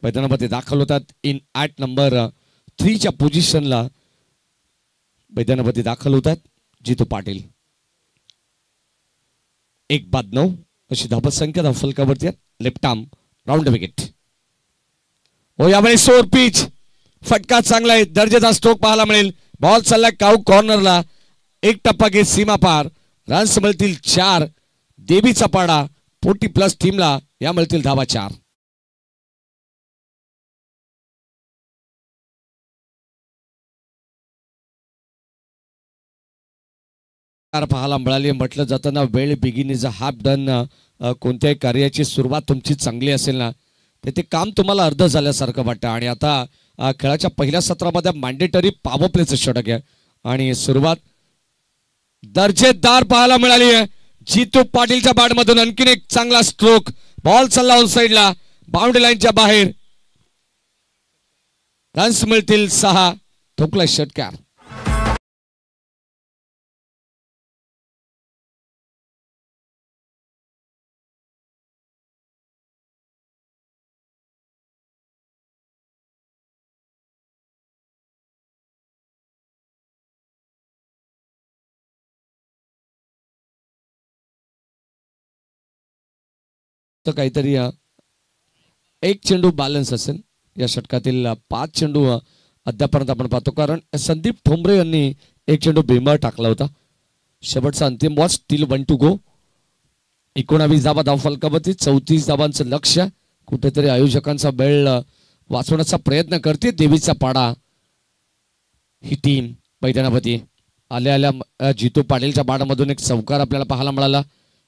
मैदानामध्ये दाखल होतात. इन ॲट नंबर 3च्या पोझिशनला मैदानामध्ये दाखल होतात जितू पाटील. 1-9 अशी धाबत संख्या धावफलकावरती लेफ्ट आर्म राऊंड विकेट. हो यावेळी सोर पिच फटका चांगला आहे. दर्जेदार स्ट्रोक पाहायला मिळेल. बॉल चालला काऊ कॉर्नरला. एक टप्पा घेत सीमा पार. रन्स मिळतील 4. देवीचा पाडा 40+ टीमला या मिळतील धावा 4. पाहायला मिळाली. म्हटलं जाताना वेळ begin is a half done. कोणत्याही कार्याची सुरुवात तुमची चांगली असेल ना तर ते काम तुम्हाला अर्ध झाल्यासारखं वाटतं. आणि आता खेळाच्या पहिल्या सत्रामध्ये मॅन्डेटरी पॉवर प्लेचं षटक आहे आणि सुरुवात दर्जेदार पाहायला मिळाली आहे. जितू पाटीलच्या बॅटमधून आणखीन एक चांगला स्ट्रोक. बॉल चालला ऑन साइडला बाउंड्री लाईनच्या बाहेर. रन्स मिळतील 6. ठोकला षटकार. तर काहीतरी एक चेंडू बॅलन्स असेल या षटकातील. 5 चेंडू अद्यापर्यंत आपण पाहतो कारण संदीप ठोंबरे यांनी एक चेंडू बेमार टाकला होता. शेवटचा अंतिम बॉल स्टील 1 टू गो. 19 धावा धावफलकावरती 34 धावांचं लक्ष. कुठेतरी आयोजकांचा वेळ वाचवण्याचा प्रयत्न करते देवीचा पाडा ही टीम. मैदानावरती आल्या आल्या जितू पाटीलच्या बाडामधून एक चौकार आपल्याला पाहायला मिळाला.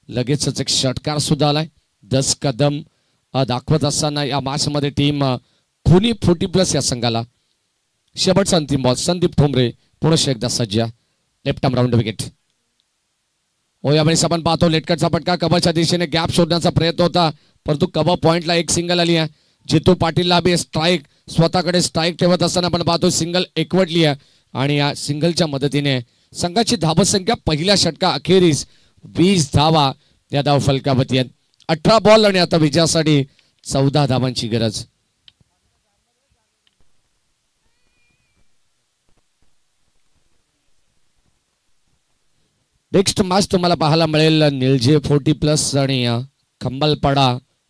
लगेचच एक षटकार सुद्धा आलाय. 10 कदम दाखवत असताना या मॅच मध्ये टीम खुनी 40+ या संघाला. शेवटचा अंतिम बॉल संदीप ठोंबरे पुन्हा एकदा सज्ज. Left arm round wicket. हो यावेळेस आपण पाहतो लेटकटचा फटका. कबच्या दिशेने गॅप शोधण्याचा प्रयत्न होता परंतु कबा पॉइंटला एक सिंगल आली आहे. जितू पाटीलला बी स्ट्राईक स्वतःकडे स्ट्राईक ठेवत असताना आपण पाहतो सिंगल एकवटली आहे आणि या सिंगलच्या मदतीने संघाची धावत संख्या पहिल्या षटका अखेरीस 20 धावा या धावफलकावरती आहेत. 18 बॉल आणि आता विजयासाठी 14 धावांची गरज. नेक्स्ट मॅच तुम्हाला पाहायला मिळेल निलजे 40+ आणि खंबालपाडा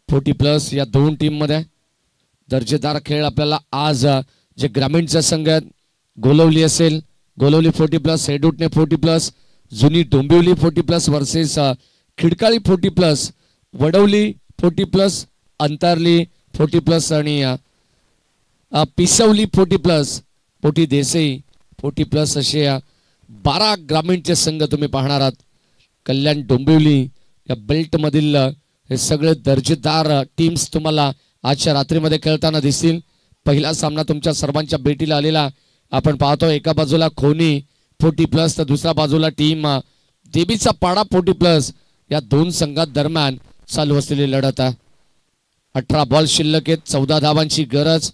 40+ या दोन टीम मध्ये. दर्जेदार खेळ आपल्याला आज जे ग्रामीणचा संघ गोलवली असेल. गोलवली 40+, हेडूटने 40+, जुनी डोंबिवली 40+ वर्सेस खिडकाळी 40+, वडवली 40+, अंतरली 40+ आणि पिसवली 40+, पोटी देसाई 40+ असे 12 ग्रामीणचे संघ तुम्ही पाहणार आहात. कल्याण डोंबिवली या बेल्ट मधील हे सगळे दर्जेदार टीम्स तुम्हाला आजच्या रात्रीमध्ये खेळताना दिसतील. पहिला सामना तुमच्या सर्वांच्या भेटीला आलेला आपण पाहतो. एका बाजूला खोनी 40+ तर दुसऱ्या बाजूला टीम देवीचा पाडा 40+. या दोन संघात दरम्यान चालू असलेली लढत आहे. 18 बॉल शिल्लक आहेत. 14 धावांची गरज.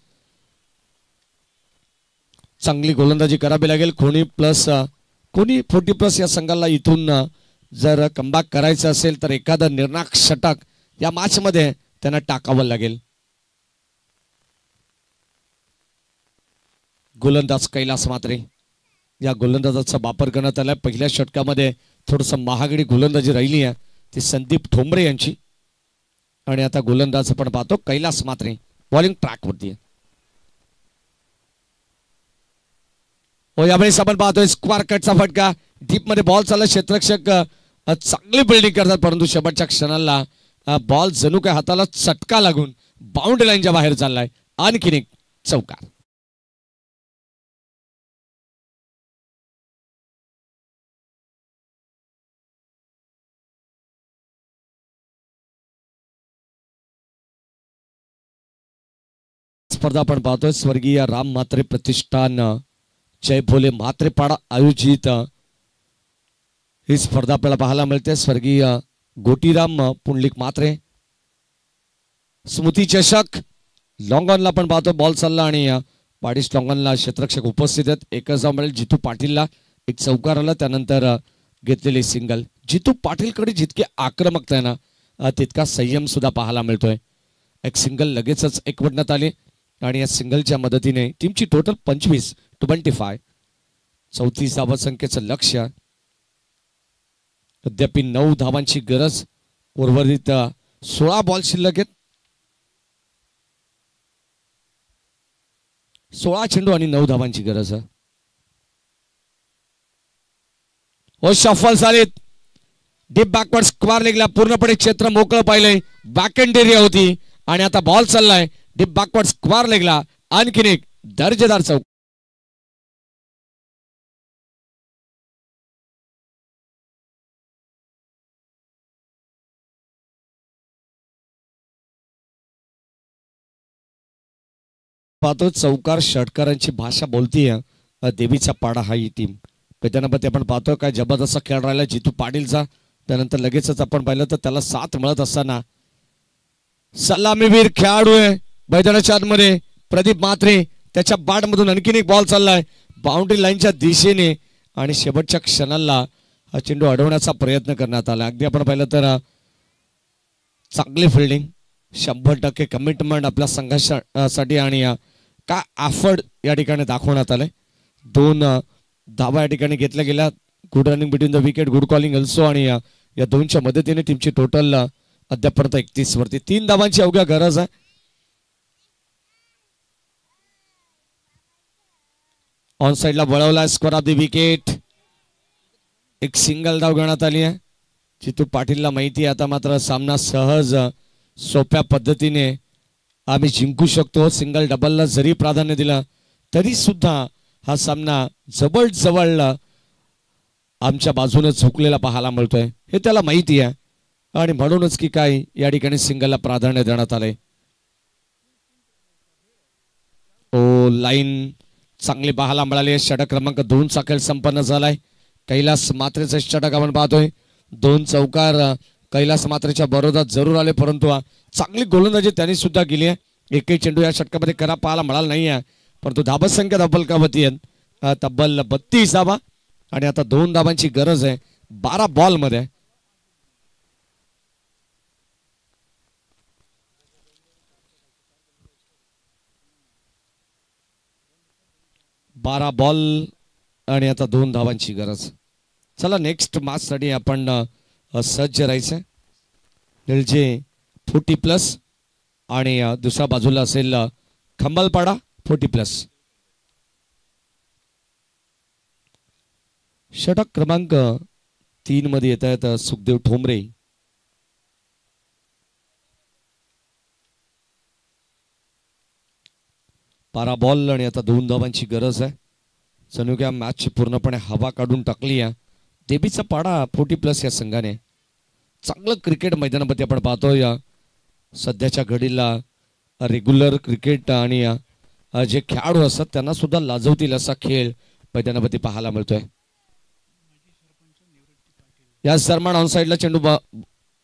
चांगली गोलंदाजी करावी लागेल. खोनी 40+ या संघाला इथून जर कमबॅक करायचं असेल तर एखादा निर्णायक षटक या मॅच मध्ये त्यांना टाकावं लागेल. गोलंदाज कैलास मात्रे या गोलंदाजाचा वापर करण्यात आला. पहिल्या षटकामध्ये थोडस महागडी गोलंदाजी राहिली आहे ती संदीप ठोंबरे यांची. आणि आता गोलंदाज आपण पाहतो कैलास मात्रे बॉलिंग ट्रॅक वरती. हो यावेळेस आपण पाहतोय स्क्वायर कटचा फटका. डीप मध्ये बॉल चालला. क्षेत्ररक्षक चांगली बिल्डिंग करतात परंतु शेवटच्या क्षणाला बॉल जणू काय हाताला चटका लागून बाउंड्री लाईनच्या बाहेर चाललाय. आणखीन एक चौकार. स्पर्धा आपण पाहतोय स्वर्गीय राम म्हात्रे प्रतिष्ठान जय भोले म्हात्रेपाडा आयोजित ही स्पर्धा आपल्याला पाहायला मिळते. स्वर्गीय गोटीराम पुंडलिक मात्रे. स्मृती चषक लॉंग ऑनला पण पाहतो. बॉल चालला आणि पाडीस लॉंग ऑनला क्षेत्ररक्षक उपस्थित आहेत. एकच धाव मिळेल जितू पाटीलला. एक चौकार आला त्यानंतर घेतलेली सिंगल. जितू पाटीलकडे जितके आक्रमकता आहे ना तितका संयम सुद्धा पाहायला मिळतोय. एक सिंगल लगेचच एकवटण्यात आली आणि या सिंगलच्या मदतीने टीमची टोटल 25-25 34 धावा संख्येचं लक्ष्य. अद्याप 9 धावांची गरज. उर्वरित 16 बॉल शिल्लक आहेत. 16 चेंडू आणि 9 धावांची गरज आहे. हो शफल झालेत. डीप बॅकवर्ड स्क्वेअर लेगला पूर्णपणे क्षेत्र मोकळं पाहिलंय. बॅकएंड एरिया होती आणि आता बॉल चाललाय डीप बॅकवर्ड स्क्वेअर लेगला. आणखीन एक दर्जेदार चौक. पाहतो चौकार षटकारांची भाषा बोलतीये देवीचा पाडा हा ही टीम. त्यानंतर आपण पाहतो काय जबरदस्त खेळ राहिला जितू पाटीलचा. त्यानंतर लगेचच आपण पाहिलं तर त्याला साथ मिळत असताना सलामीवीर खेळाडू आहे मैदानाच्या आतमध्ये प्रदीप म्हात्रे. त्याच्या बॅटमधून आणखीन एक बॉल चाललाय बाउंड्री लाईनच्या दिशेने आणि शेवटच्या क्षणाला हा चेंडू अडवण्याचा प्रयत्न करण्यात आला. अगदी आपण पाहिलं तर चांगली फिल्डिंग 100% कमिटमेंट आपल्या संघासाठी आणि काय एफर्ट या ठिकाणी दाखवण्यात आले. 2 धावा या ठिकाणी घेतल्या गेल्या. Good running between the wicket, good calling also आणि या दोनच्या मदतीने टीमची टोटल अद्यापर्यंत 31 वरती. 3 धावांची अवघ्या गरज आहे. ऑन साइडला वळवला स्क्वेअर ऑफ द विकेट. एक सिंगल धाव घेण्यात आली आहे. जितू पाटीलला माहिती आहे आता मात्र सामना सहज सोप्या पद्धतीने आम्ही जिंकू शकतो. सिंगल डबलला जरी प्राधान्य दिलं तरी सुद्धा हा सामना जवळ आमच्या बाजूने झुकलेला पाहायला मिळतोय हे त्याला माहिती आहे आणि म्हणूनच की काय या ठिकाणी सिंगलला प्राधान्य देण्यात आलंय. ओ लाईन चांगली पाहायला मिळाली. षटक क्रमांक 2 चा खेळ संपन्न झालाय. कैलास मात्रेचा षटक आपण पाहतोय. 2 चौकार कैलास मात्रेच्या बरोबर जरूर आले परंतु चांगली गोलंदाजी त्यांनी सुद्धा केली आहे. एकही चेंडू या षटकामध्ये खरा पाहायला मिळाला नाही आहे परंतु धाबा संख्या धबलकावती आहे तब्बल 32 धावा आणि आता 2 धावांची गरज आहे 12 बॉल मध्ये. बारा बॉल आणि आता 2 धावांची गरज. चला नेक्स्ट मॅच साठी आपण सज्ज राहायचंय. निलजे 40+ आणि दुसऱ्या बाजूला असेल खंबालपाडा 40+. षटक क्रमांक 3 मध्ये येत आहेत सुखदेव ठोंबरे. बारा बॉल आणि आता 2 धावांची गरज आहे. जणू काय मॅच पूर्णपणे हवा काढून टाकली आहे. देवीचा पाडा 40+ या संघाने चांगलं क्रिकेट मैदानामध्ये आपण पाहतोय. सध्याच्या घडीला रेग्युलर क्रिकेट आणि जे खेळाडू असतात त्यांना सुद्धा लाजवतील असा खेळ मैदानामध्ये पाहायला मिळतोय. या दरम्यान ऑन साइडला चेंडू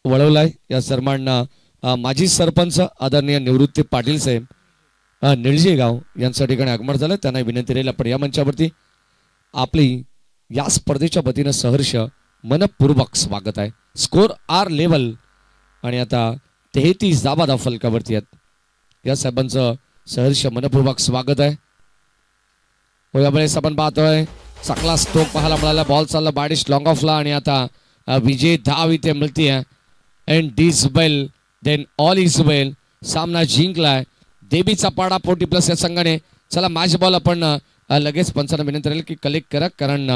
वळवलाय. या दरम्यान माजी सरपंच आदरणीय निवृत्ती पाटील साहेब निळजे गाव यांच्या ठिकाणी आगमन झालं. त्यांना विनंती राहील आपण या मंचावरती आपली या स्पर्धेच्या वतीनं सहर्ष मनपूर्वक स्वागत आहे. स्कोर आर लेवल आणि आता 33 धावा फलकावरती आहेत. या साहेबांचं सहर्ष मनपूर्वक स्वागत आहे. यावेळेस आपण पाहतोय चांगला स्ट्रोक पाहायला मिळाला. बॉल चालला बाडिश लॉंग ऑफला आणि आता विजय धाव इथे मिळतीये. And this well then all is well. सामना जिंकलाय देवीचा पाडा 40+ या संघाने. चला मॅच बॉल आपण लगेच पंचांना विनंती राहील की कलेक्ट करा कारण